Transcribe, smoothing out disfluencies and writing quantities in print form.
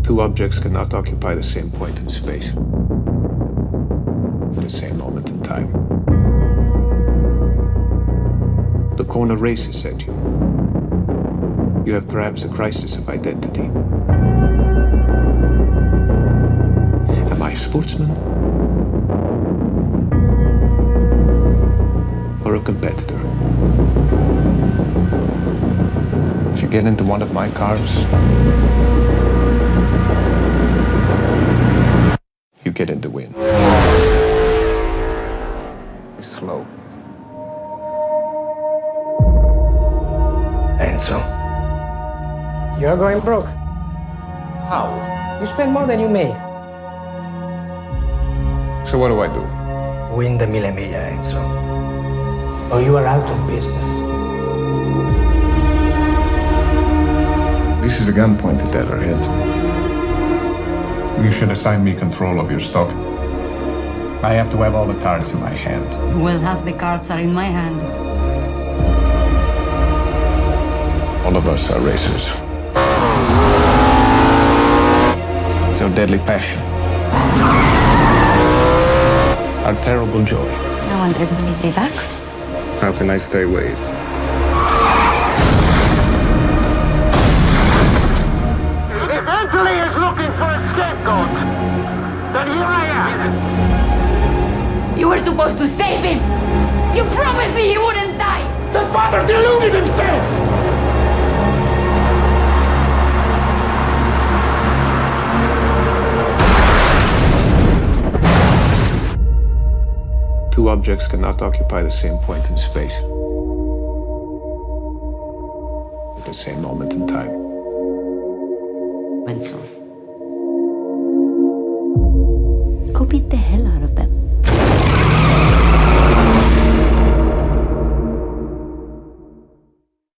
Two objects cannot occupy the same point in space at the same moment in time. The corner races at you. You have perhaps a crisis of identity. Am I a sportsman? Or a competitor? If you get into one of my cars, you get in the win. Slow. Enzo, you're going broke. How? You spend more than you make. So what do I do? Win the Mille Miglia, Enzo. Or you are out of business. This is a gun pointed at our head. You should assign me control of your stock. I have to have all the cards in my hand. Well, half the cards are in my hand. All of us are racers. It's our deadly passion. Our terrible joy. I want everybody to be back. How can I stay waved? If Italy is looking for a scapegoat, then here I am. You were supposed to save him! You promised me he wouldn't die! The father deluded himself! Two objects cannot occupy the same point in space at the same moment in time. Enzo. Go beat the hell out of them.